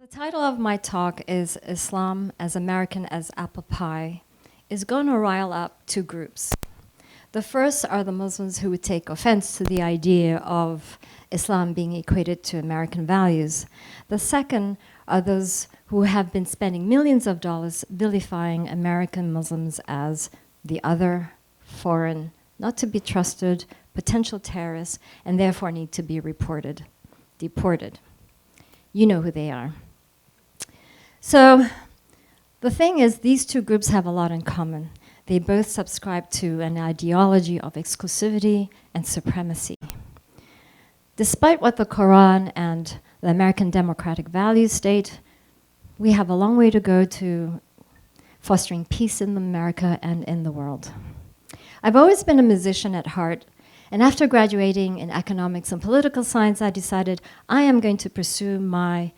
The title of my talk is Islam as American as Apple Pie is going to rile up two groups. The first are the Muslims who would take offense to the idea of Islam being equated to American values. The second are those who have been spending millions of dollars vilifying American Muslims as the other, foreign, not to be trusted, potential terrorists, and therefore need to be deported. You know who they are. So the thing is, these two groups have a lot in common. They both subscribe to an ideology of exclusivity and supremacy. Despite what the Quran and the American democratic values state, we have a long way to go to fostering peace in America and in the world. I've always been a musician at heart, and after graduating in economics and political science, I decided I am going to pursue my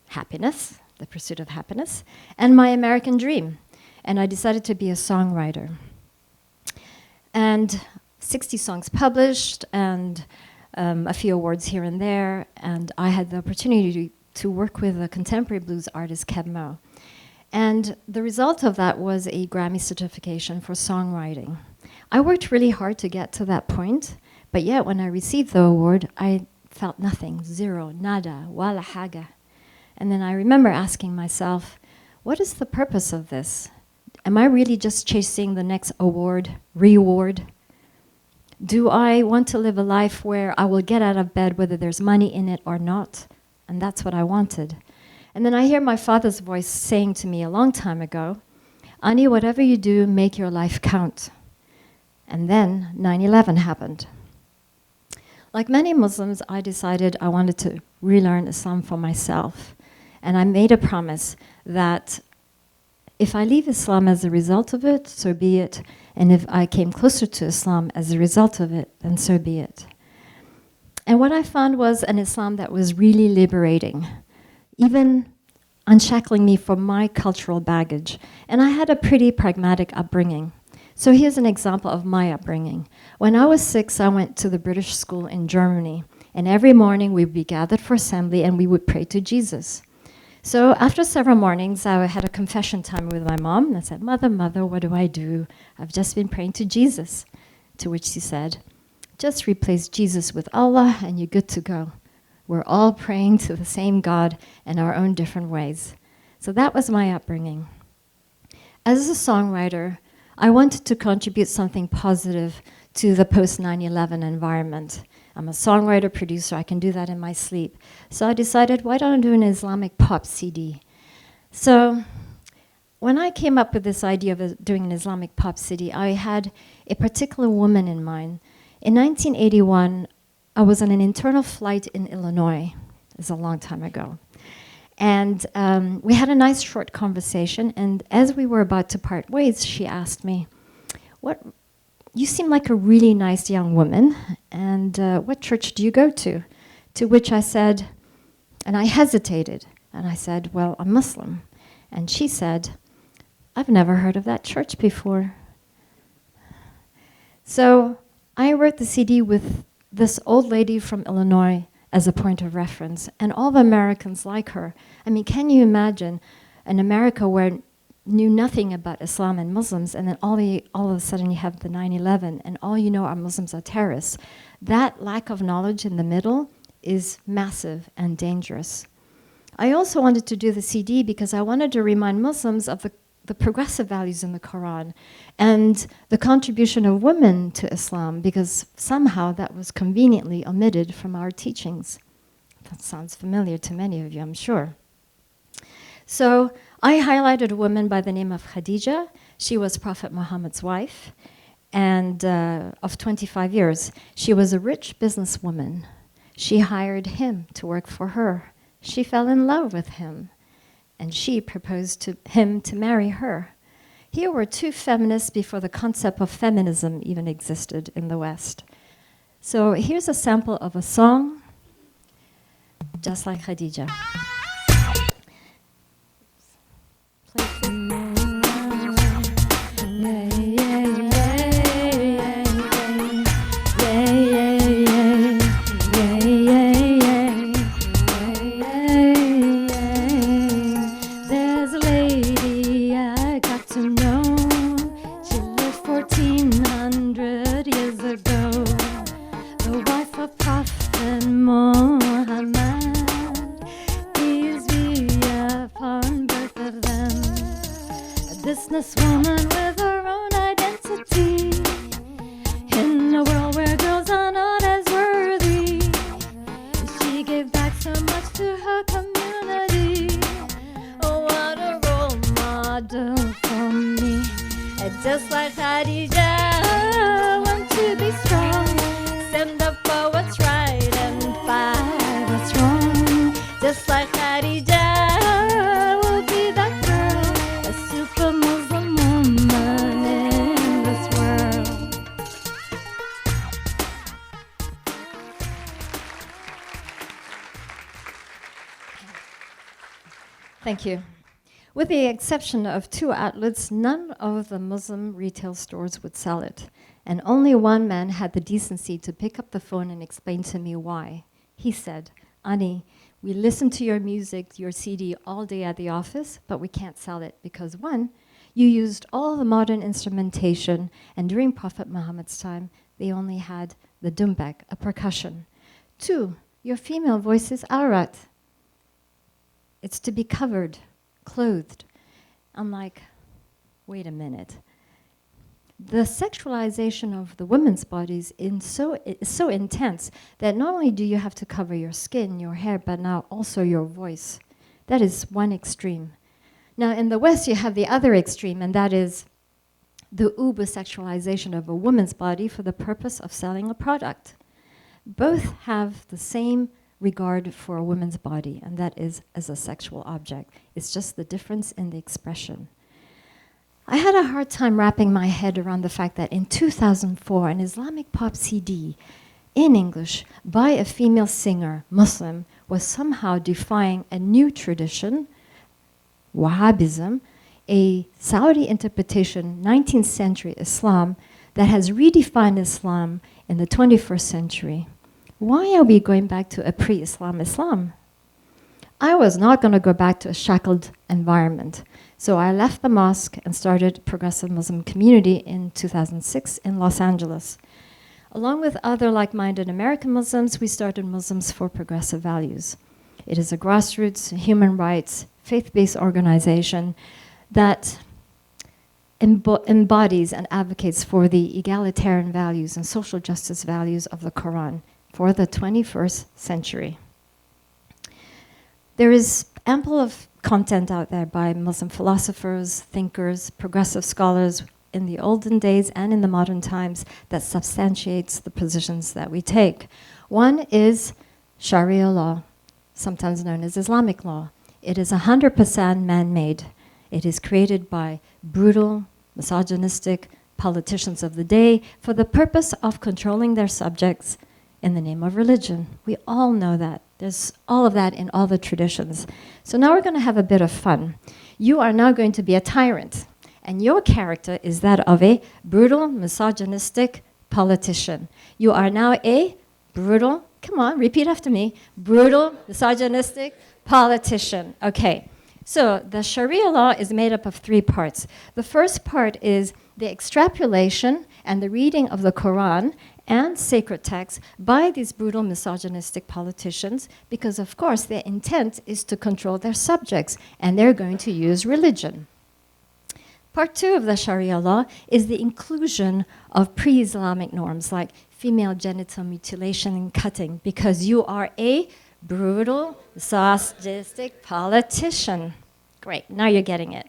happiness, the pursuit of happiness, and my American dream. And I decided to be a songwriter. And 60 songs published, and a few awards here and there, and I had the opportunity to work with a contemporary blues artist, Keb Mo. And the result of that was a Grammy certification for songwriting. I worked really hard to get to that point, but yet when I received the award, I felt nothing, zero, nada, wala haga. And then I remember asking myself, what is the purpose of this? Am I really just chasing the next award, reward? Do I want to live a life where I will get out of bed whether there's money in it or not? And that's what I wanted. And then I hear my father's voice saying to me a long time ago, Ani, whatever you do, make your life count. And then 9/11 happened. Like many Muslims, I decided I wanted to relearn Islam for myself. And I made a promise that if I leave Islam as a result of it, so be it. And if I came closer to Islam as a result of it, then so be it. And what I found was an Islam that was really liberating, even unshackling me from my cultural baggage. And I had a pretty pragmatic upbringing. So here's an example of my upbringing. When I was 6, I went to the British school in Germany. And every morning we would be gathered for assembly and we would pray to Jesus. So after several mornings, I had a confession time with my mom. And I said, Mother, what do I do? I've just been praying to Jesus. To which she said, just replace Jesus with Allah and you're good to go. We're all praying to the same God in our own different ways. So that was my upbringing. As a songwriter, I wanted to contribute something positive to the post-9/11 environment. I'm a songwriter, producer, I can do that in my sleep. So I decided, why don't I do an Islamic pop CD? So when I came up with this idea of doing an Islamic pop CD, I had a particular woman in mind. In 1981, I was on an internal flight in Illinois. It's a long time ago. And we had a nice short conversation, and as we were about to part ways, she asked me, you seem like a really nice young woman, and what church do you go to? To which I said, and I hesitated, and I said, well, I'm Muslim. And she said, I've never heard of that church before. So I wrote the CD with this old lady from Illinois as a point of reference, and all the Americans like her. I mean, can you imagine an America where knew nothing about Islam and Muslims, and then all of a sudden you have the 9/11, and all you know are Muslims are terrorists. That lack of knowledge in the middle is massive and dangerous. I also wanted to do the CD because I wanted to remind Muslims of the progressive values in the Quran and the contribution of women to Islam, because somehow that was conveniently omitted from our teachings. That sounds familiar to many of you, I'm sure. So I highlighted a woman by the name of Khadija. She was Prophet Muhammad's wife, and of 25 years. She was a rich businesswoman. She hired him to work for her. She fell in love with him, and she proposed to him to marry her. Here were two feminists before the concept of feminism even existed in the West. So here's a sample of a song, just like Khadija. woman with her own identity. In a world where girls are not as worthy, she gave back so much to her community. Oh, what a role model for me. Just like Khadija, want to be strong, stand up for what's right and fight what's wrong. Just like Khadija, will be that girl, a super Muslim woman in this world. Thank you. With the exception of 2 outlets, none of the Muslim retail stores would sell it. And only one man had the decency to pick up the phone and explain to me why. He said, "Ani, we listen to your music, your CD all day at the office, but we can't sell it because 1, you used all the modern instrumentation, and during Prophet Muhammad's time, they only had the dumbak, a percussion. 2, your female voice is awrat. It's to be covered, clothed." I'm like, wait a minute. The sexualization of the women's bodies is so intense that not only do you have to cover your skin, your hair, but now also your voice. That is one extreme. Now in the West, you have the other extreme, and that is the uber-sexualization of a woman's body for the purpose of selling a product. Both have the same regard for a woman's body, and that is as a sexual object. It's just the difference in the expression. I had a hard time wrapping my head around the fact that in 2004, an Islamic pop CD in English by a female singer, Muslim, was somehow defying a new tradition, Wahhabism, a Saudi interpretation, 19th century Islam, that has redefined Islam in the 21st century. Why are we going back to a pre-Islam Islam? I was not going to go back to a shackled environment. So I left the mosque and started Progressive Muslim Community in 2006 in Los Angeles. Along with other like-minded American Muslims, we started Muslims for Progressive Values. It is a grassroots, human rights, faith-based organization that embodies and advocates for the egalitarian values and social justice values of the Quran for the 21st century. There is ample of content out there by Muslim philosophers, thinkers, progressive scholars in the olden days and in the modern times that substantiates the positions that we take. One is Sharia law, sometimes known as Islamic law. It is 100% man-made. It is created by brutal, misogynistic politicians of the day for the purpose of controlling their subjects in the name of religion. We all know that. There's all of that in all the traditions. So now we're going to have a bit of fun. You are now going to be a tyrant, and your character is that of a brutal, misogynistic politician. You are now a brutal, come on, repeat after me, brutal, misogynistic politician. Okay, so the Sharia law is made up of 3 parts. The first part is the extrapolation and the reading of the Quran and sacred texts by these brutal misogynistic politicians, because of course their intent is to control their subjects, and they're going to use religion. Part 2 of the Sharia law is the inclusion of pre-Islamic norms like female genital mutilation and cutting, because you are a brutal, misogynistic politician. Great, now you're getting it.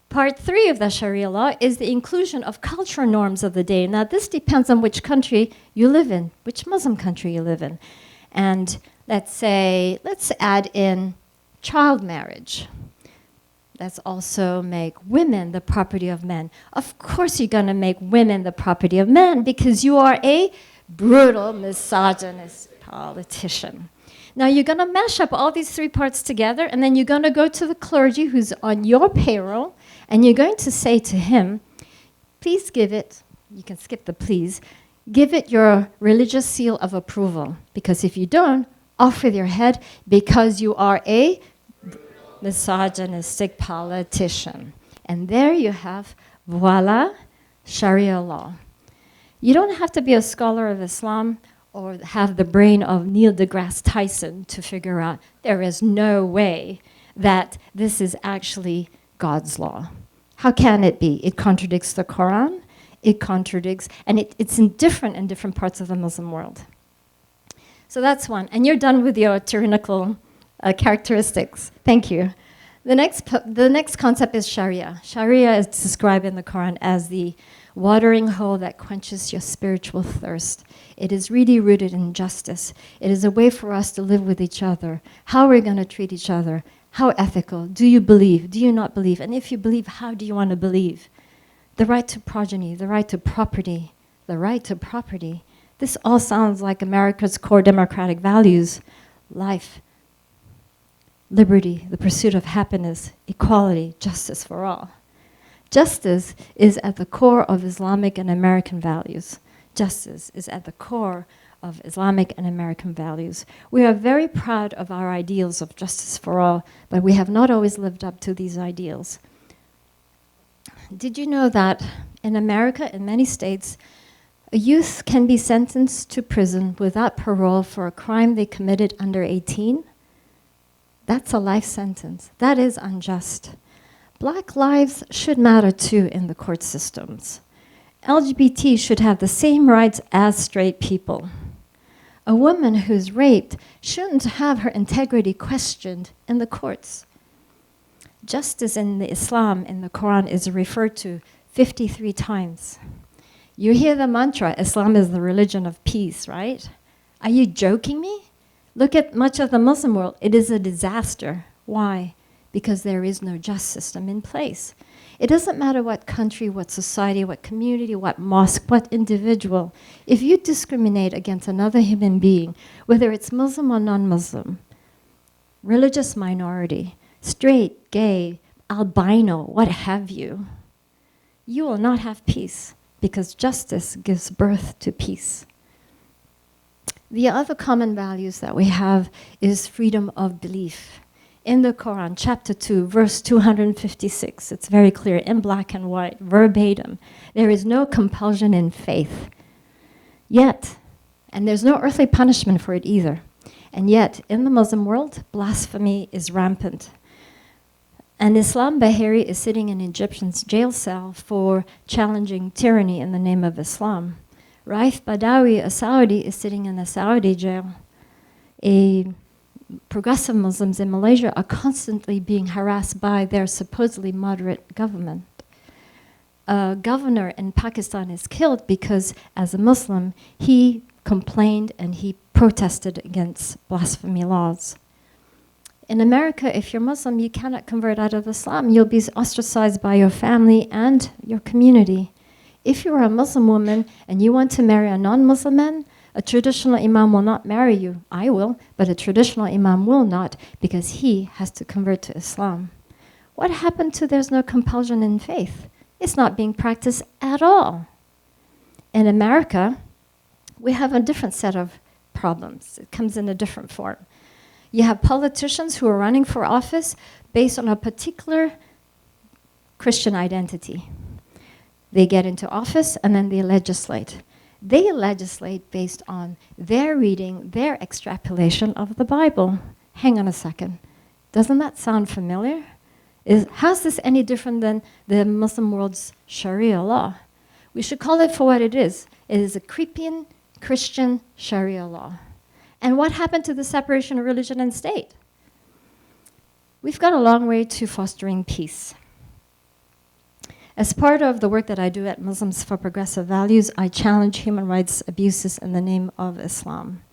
Part 3 of the Sharia law is the inclusion of cultural norms of the day. Now, this depends on which country you live in, which Muslim country you live in. And let's add in child marriage. Let's also make women the property of men. Of course you're going to make women the property of men because you are a brutal, misogynist politician. Now, you're going to mash up all these 3 parts together, and then you're going to go to the clergy who's on your payroll, and you're going to say to him, please give it, you can skip the please, give it your religious seal of approval. Because if you don't, off with your head, because you are a misogynistic politician. And there you have, voila, Sharia law. You don't have to be a scholar of Islam or have the brain of Neil deGrasse Tyson to figure out there is no way that this is actually God's law. How can it be? It contradicts the Quran. It contradicts, and it's different in different parts of the Muslim world. So that's one. And you're done with your tyrannical characteristics. Thank you. The next concept is Sharia. Sharia is described in the Quran as the watering hole that quenches your spiritual thirst. It is really rooted in justice. It is a way for us to live with each other. How are we going to treat each other? How ethical? Do you believe? Do you not believe? And if you believe, how do you want to believe? The right to progeny, the right to property, the right to property. This all sounds like America's core democratic values: life, liberty, the pursuit of happiness, equality, justice for all. Justice is at the core of Islamic and American values. Justice is at the core of Islamic and American values. We are very proud of our ideals of justice for all, but we have not always lived up to these ideals. Did you know that in America, in many states, a youth can be sentenced to prison without parole for a crime they committed under 18? That's a life sentence. That is unjust. Black lives should matter too in the court systems. LGBT should have the same rights as straight people. A woman who's raped shouldn't have her integrity questioned in the courts. Justice in the Islam in the Quran is referred to 53 times. You hear the mantra, Islam is the religion of peace, right? Are you joking me? Look at much of the Muslim world. It is a disaster. Why? Because there is no just system in place. It doesn't matter what country, what society, what community, what mosque, what individual. If you discriminate against another human being, whether it's Muslim or non-Muslim, religious minority, straight, gay, albino, what have you, you will not have peace, because justice gives birth to peace. The other common values that we have is freedom of belief. In the Quran, chapter 2, verse 256, it's very clear, in black and white, verbatim, there is no compulsion in faith. Yet, and there's no earthly punishment for it either, and yet, in the Muslim world, blasphemy is rampant. And Islam Bahiri is sitting in an Egyptian jail cell for challenging tyranny in the name of Islam. Raif Badawi, a Saudi, is sitting in a Saudi jail. Progressive Muslims in Malaysia are constantly being harassed by their supposedly moderate government. A governor in Pakistan is killed because, as a Muslim, he complained and he protested against blasphemy laws. In America, if you're Muslim, you cannot convert out of Islam. You'll be ostracized by your family and your community. If you're a Muslim woman and you want to marry a non-Muslim man, a traditional imam will not marry you. I will, but a traditional imam will not, because he has to convert to Islam. What happened to there's no compulsion in faith? It's not being practiced at all. In America, we have a different set of problems. It comes in a different form. You have politicians who are running for office based on a particular Christian identity. They get into office and then they legislate. They legislate based on their reading, their extrapolation of the Bible. Hang on a second. Doesn't that sound familiar? How's this any different than the Muslim world's Sharia law? We should call it for what it is. It is a creeping Christian Sharia law. And what happened to the separation of religion and state? We've got a long way to fostering peace. As part of the work that I do at Muslims for Progressive Values, I challenge human rights abuses in the name of Islam.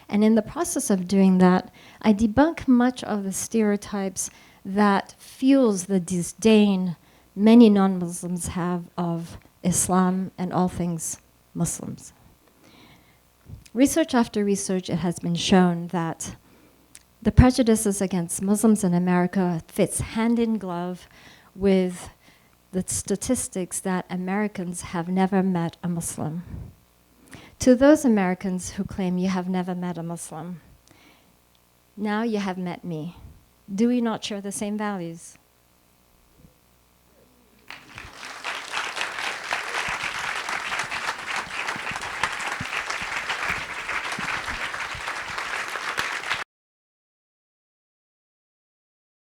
And in the process of doing that, I debunk much of the stereotypes that fuels the disdain many non-Muslims have of Islam and all things Muslims. Research after research, it has been shown that the prejudices against Muslims in America fits hand in glove with the statistics that Americans have never met a Muslim. To those Americans who claim you have never met a Muslim, now you have met me. Do we not share the same values?